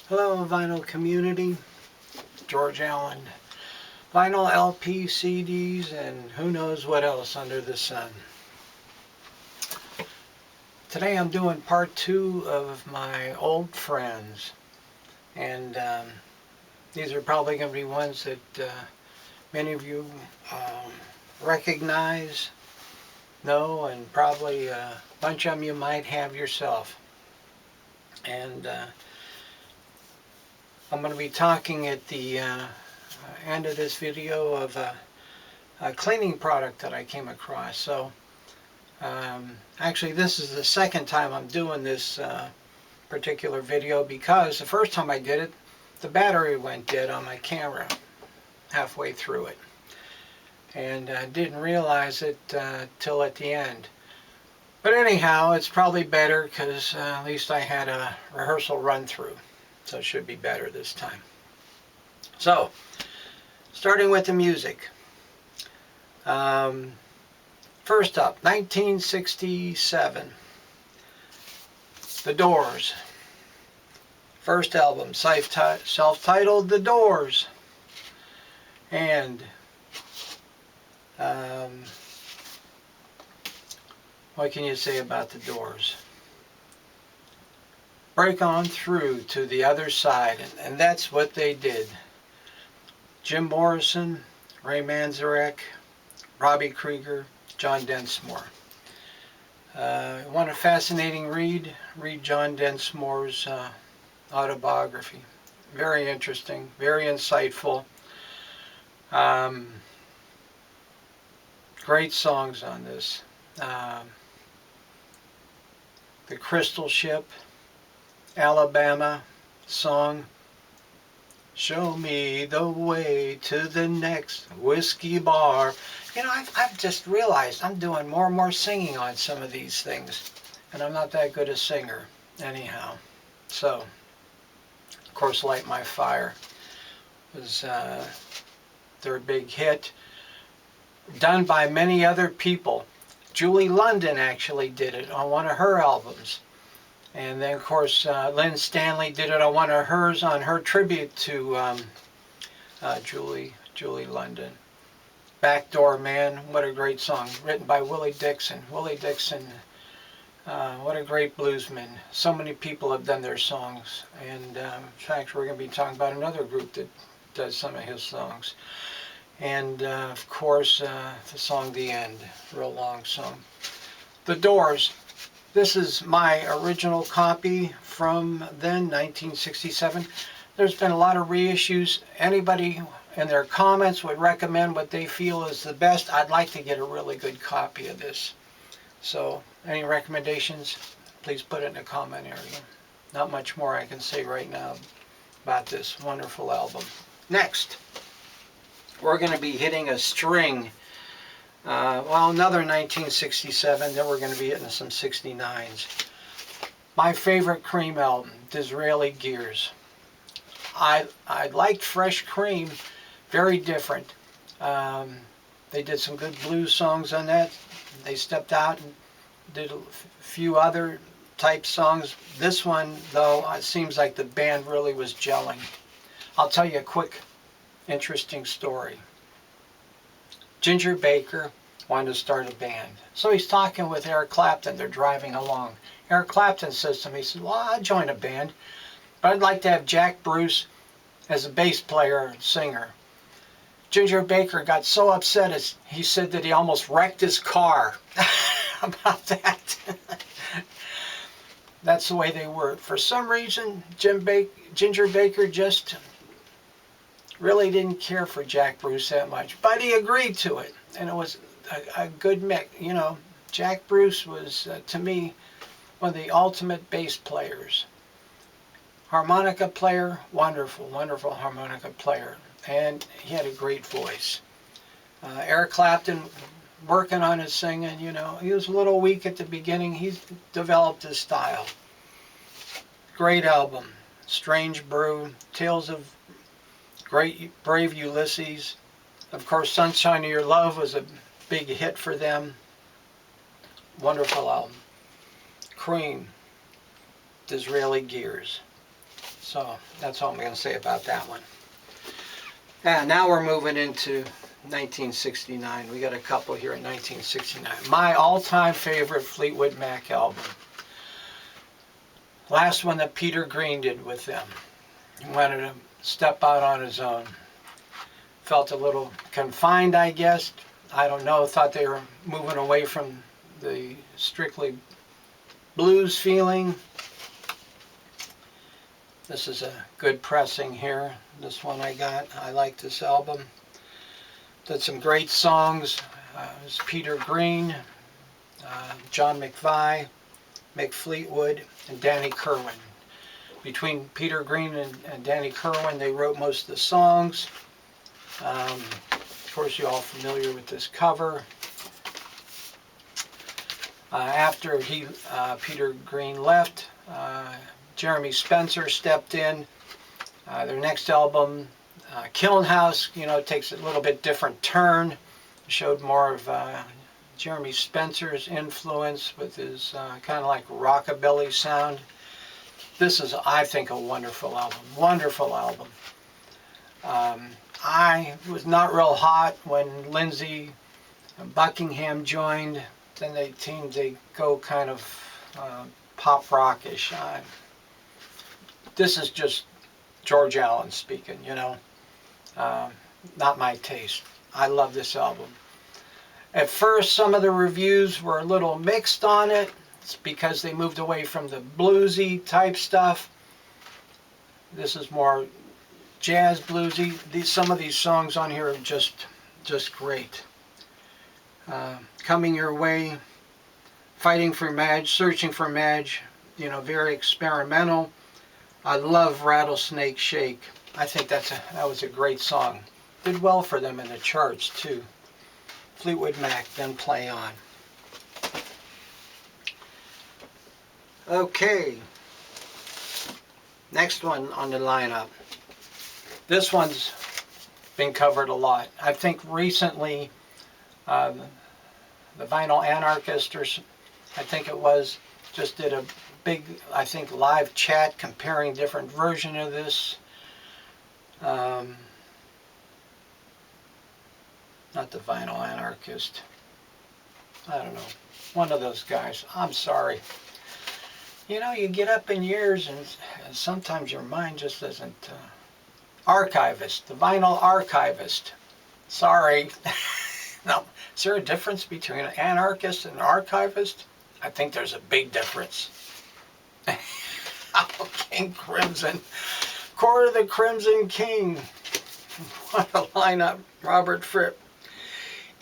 Hello vinyl community, George Allen. Vinyl LP, CDs, and who knows what else under the sun. Today I'm doing part 2 of my old friends. And these are probably going to be ones that many of you recognize, know, and probably a bunch of them you might have yourself. And I'm going to be talking at the end of this video of a cleaning product that I came across. So actually this is the second time I'm doing this particular video, because the first time I did it, the battery went dead on my camera halfway through it, and I didn't realize it till at the end. But anyhow, it's probably better because at least I had a rehearsal run through, so it should be better this time. So starting with the music. First up, 1967, The Doors. First album, self-titled The Doors. And what can you say about The Doors? Break on through to the other side, and that's what they did. Jim Morrison, Ray Manzarek, Robbie Krieger, John Densmore. Want a fascinating read? Read John Densmore's autobiography. Very interesting, very insightful. Great songs on this. The Crystal Ship, Alabama song, Show Me the Way to the Next Whiskey Bar. You know, I've just realized I'm doing more and more singing on some of these things, and I'm not that good a singer anyhow. So, of course, Light My Fire was their big hit, done by many other people. Julie London actually did it on one of her albums. And then, of course, Lynn Stanley did it on one of hers, on her tribute to Julie London. Backdoor Man, what a great song, written by Willie Dixon. Willie Dixon, what a great bluesman. So many people have done their songs. And in fact, we're going to be talking about another group that does some of his songs. And of course, the song The End, real long song. The Doors. This is my original copy from then, 1967. There's been a lot of reissues. Anybody in their comments would recommend what they feel is the best. I'd like to get a really good copy of this. So any recommendations, please put it in the comment area. Not much more I can say right now about this wonderful album. Next, we're going to be hitting a string. Well, another 1967, then we're going to be hitting some 69s. My favorite Cream album, Disraeli Gears. I liked Fresh Cream, very different. They did some good blues songs on that. They stepped out and did a few other type songs. This one, though, it seems like the band really was gelling. I'll tell you a quick, interesting story. Ginger Baker wanted to start a band. So he's talking with Eric Clapton. They're driving along. Eric Clapton says to me, he says, well, I'll join a band, but I'd like to have Jack Bruce as a bass player and singer. Ginger Baker got so upset as he said that he almost wrecked his car about that. That's the way they were. For some reason, Ginger Baker just really didn't care for Jack Bruce that much, but he agreed to it, and it was a good mix. You know, Jack Bruce was, to me, one of the ultimate bass players. Harmonica player, wonderful, wonderful harmonica player, and he had a great voice. Eric Clapton, working on his singing, you know, he was a little weak at the beginning. He's developed his style. Great album. Strange Brew, Tales of Brave Ulysses. Of course, Sunshine of Your Love was a big hit for them. Wonderful album. Cream, Disraeli Gears. So that's all I'm going to say about that one. And now we're moving into 1969. We got a couple here in 1969. My all-time favorite Fleetwood Mac album. Last one that Peter Green did with them. He wanted to step out on his own. Felt a little confined, I guess. I don't know. Thought they were moving away from the strictly blues feeling. This is a good pressing here. This one I got. I like this album. Did some great songs. It was Peter Green, John McVie, Mick Fleetwood, and Danny Kirwan. Between Peter Green and Danny Kirwan, they wrote most of the songs. Of course, you're all familiar with this cover. After Peter Green left, Jeremy Spencer stepped in. Their next album, Kiln House, takes a little bit different turn. Showed more of Jeremy Spencer's influence with his kind of like rockabilly sound. This is, I think, a wonderful album. Wonderful album. I was not real hot when Lindsey Buckingham joined. Then they go kind of pop rockish. This is just George Allen speaking, not my taste. I love this album. At first, some of the reviews were a little mixed on it. It's because they moved away from the bluesy type stuff. This is more jazz bluesy. Some of these songs on here are just great. Coming Your Way, Fighting for Madge, Searching for Madge, very experimental. I love Rattlesnake Shake. I think that was a great song. Did well for them in the charts too. Fleetwood Mac, Then Play On. Okay, next one on the lineup. This one's been covered a lot. I think recently the Vinyl Anarchist, or I think it was, just did a big, I think, live chat comparing different versions of this. Not the Vinyl Anarchist. I don't know. One of those guys. I'm sorry. You get up in years and sometimes your mind just doesn't... Archivist. The Vinyl Archivist. Sorry. No. Is there a difference between an anarchist and an archivist? I think there's a big difference. King Crimson. Court of the Crimson King. What a lineup. Robert Fripp,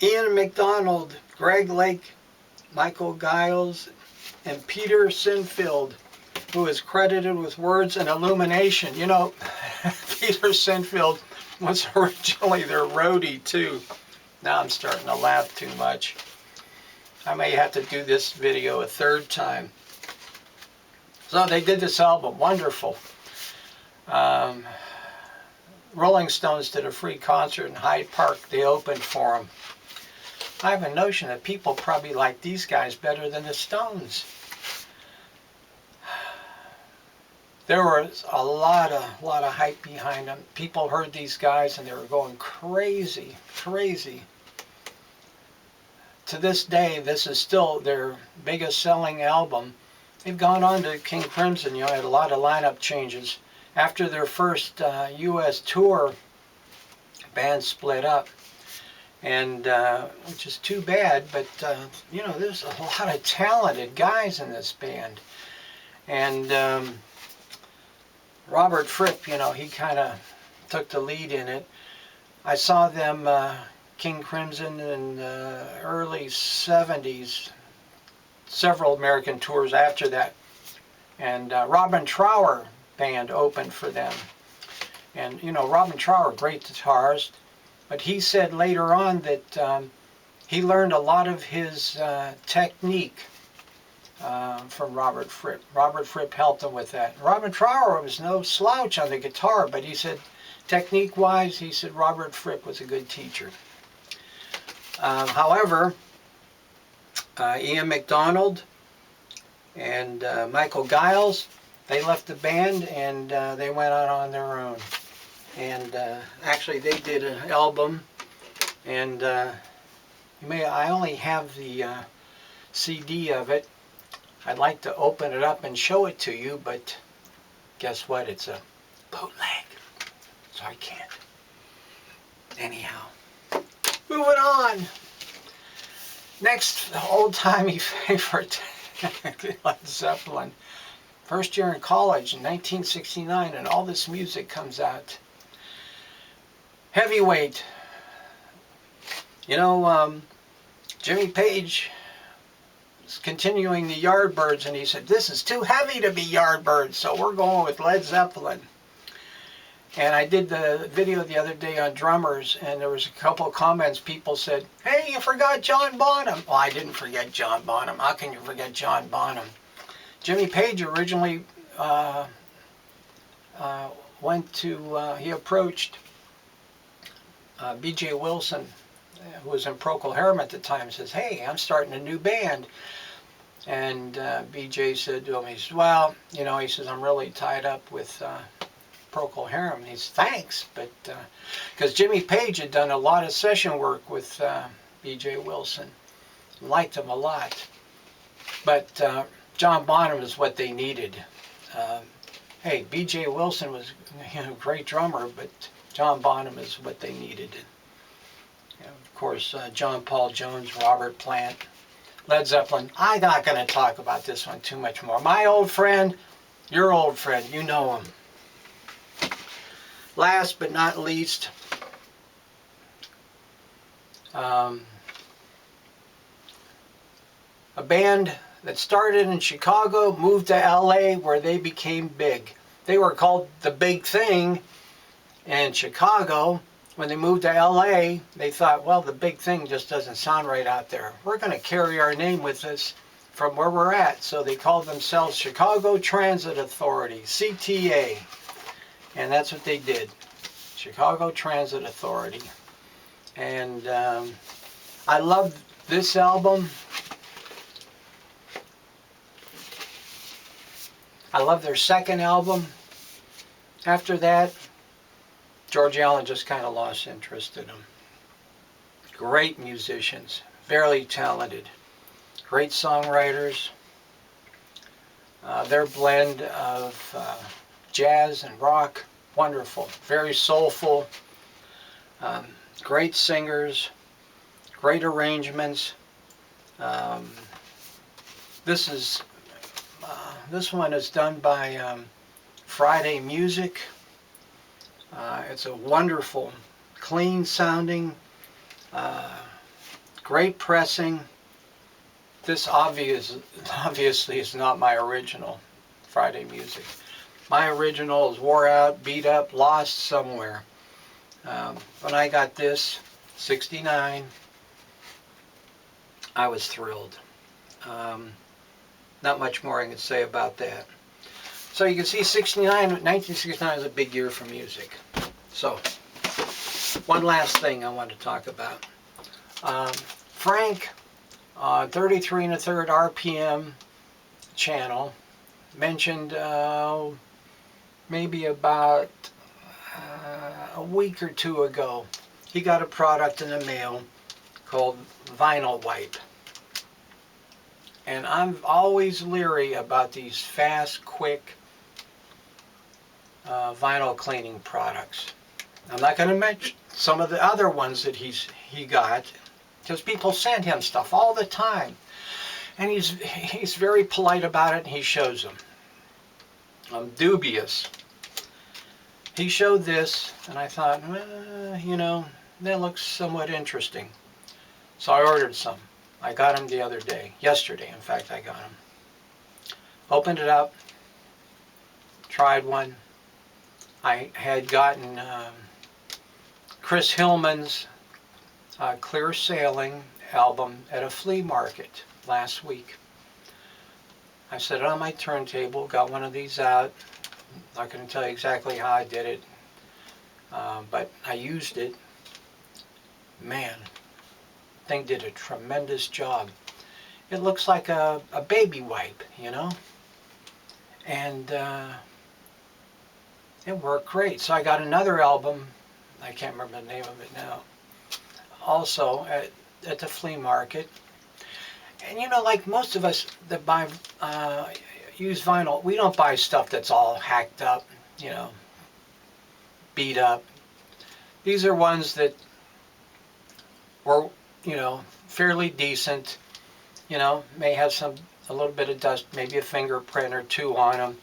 Ian MacDonald, Greg Lake, Michael Giles, and Peter Sinfield, who is credited with words and illumination. Peter Sinfield was originally their roadie too. Now I'm starting to laugh too much. I may have to do this video a third time. So they did this album, wonderful. Rolling Stones did a free concert in Hyde Park. They opened for them. I have a notion that people probably like these guys better than the Stones. There was a lot of hype behind them. People heard these guys and they were going crazy, crazy. To this day, this is still their biggest selling album. They've gone on to King Crimson, had a lot of lineup changes. After their first U.S. tour, band split up, and which is too bad, but there's a lot of talented guys in this band. And Robert Fripp, he kind of took the lead in it. I saw them, King Crimson, in the early 70s, several American tours after that. And Robin Trower band opened for them. And, Robin Trower, great guitarist, but he said later on that he learned a lot of his technique from Robert Fripp. Robert Fripp helped him with that. Robin Trower was no slouch on the guitar, but he said, technique-wise, he said Robert Fripp was a good teacher. However, Ian MacDonald and Michael Giles, They left the band and they went out on their own. And actually they did an album, and I only have the CD of it. I'd like to open it up and show it to you, but guess what? It's a bootleg, so I can't. Anyhow, moving on. Next old-timey favorite, Led Zeppelin. First year in college in 1969, and all this music comes out. Heavyweight. You know, Jimmy Page is continuing the Yardbirds, and he said, this is too heavy to be Yardbirds, so we're going with Led Zeppelin. And I did the video the other day on drummers, and there was a couple of comments. People said, hey, you forgot John Bonham. Well, I didn't forget John Bonham. How can you forget John Bonham? Jimmy Page originally he approached B.J. Wilson, who was in Procol Harum at the time, says, hey, I'm starting a new band. And B.J. said to him, he said, well, you know, he says, I'm really tied up with Procol Harum. And he said, thanks, but because Jimmy Page had done a lot of session work with B.J. Wilson, liked him a lot. But John Bonham is what they needed. Hey, B.J. Wilson was a great drummer, but John Bonham is what they needed. And of course, John Paul Jones, Robert Plant, Led Zeppelin. I'm not going to talk about this one too much more. My old friend, your old friend, you know him. Last but not least, a band that started in Chicago, moved to LA, where they became big. They were called The Big Thing in Chicago. When they moved to LA, they thought, well, The Big Thing just doesn't sound right out there. We're going to carry our name with us from where we're at. So they called themselves Chicago Transit Authority, CTA. And that's what they did, Chicago Transit Authority. And I love this album. I love their second album. After that, George Allen just kind of lost interest in them. Great musicians, very talented, great songwriters. Their blend of jazz and rock, wonderful, very soulful, great singers, great arrangements. This one is done by Friday Music. It's a wonderful, clean sounding, great pressing. This obviously is not my original, Friday Music. My original is wore out, beat up, lost somewhere. When I got this, 69, I was thrilled. Not much more I can say about that. So you can see 1969 is a big year for music. So, one last thing I want to talk about. Frank, 33 1/3 RPM channel, mentioned maybe about a week or two ago, he got a product in the mail called Vinyl Wipe. And I'm always leery about these fast, quick vinyl cleaning products. I'm not going to mention some of the other ones that he got, because people send him stuff all the time. And he's very polite about it, and he shows them. I'm dubious. He showed this, and I thought, you know, that looks somewhat interesting. So I ordered some. I got them the other day. Yesterday, in fact, I got them. Opened it up. Tried one. I had gotten Chris Hillman's Clear Sailing album at a flea market last week. I set it on my turntable, got one of these out. Not going to tell you exactly how I did it, but I used it. Man, thing did a tremendous job. It looks like a baby wipe, you know? And it worked great. So I got another album, I can't remember the name of it now, also at the flea market. And you know, like most of us that buy, use vinyl, we don't buy stuff that's all hacked up, you know, beat up. These are ones that were, you know, fairly decent, you know, may have a little bit of dust, maybe a fingerprint or two on them,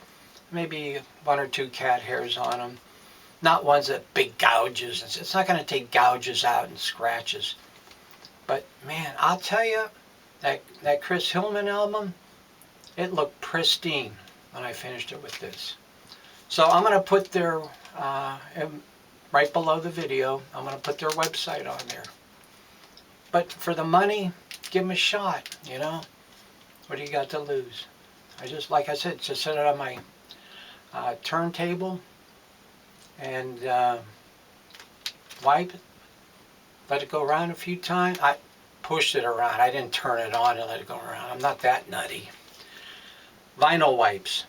maybe one or two cat hairs on them. Not ones that big gouges. It's not going to take gouges out and scratches. But man, I'll tell you, that Chris Hillman album, it looked pristine when I finished it with this. So I'm going to put their, right below the video, I'm going to put their website on there. But for the money, give them a shot, you know. What do you got to lose? I just, like I said, just set it on my turntable and wipe it. Let it go around a few times. I pushed it around. I didn't turn it on and let it go around. I'm not that nutty. Vinyl wipes.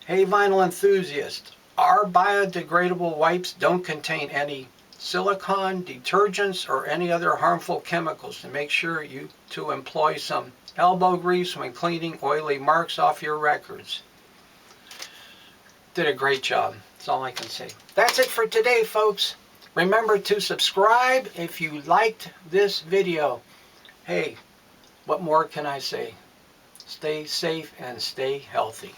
Hey, vinyl enthusiast. Our biodegradable wipes don't contain any silicone, detergents, or any other harmful chemicals. To make sure you to employ some elbow grease when cleaning oily marks off your records. Did a great job. That's all I can say. That's it for today, folks. Remember to subscribe if you liked this video. Hey, what more can I say? Stay safe and stay healthy.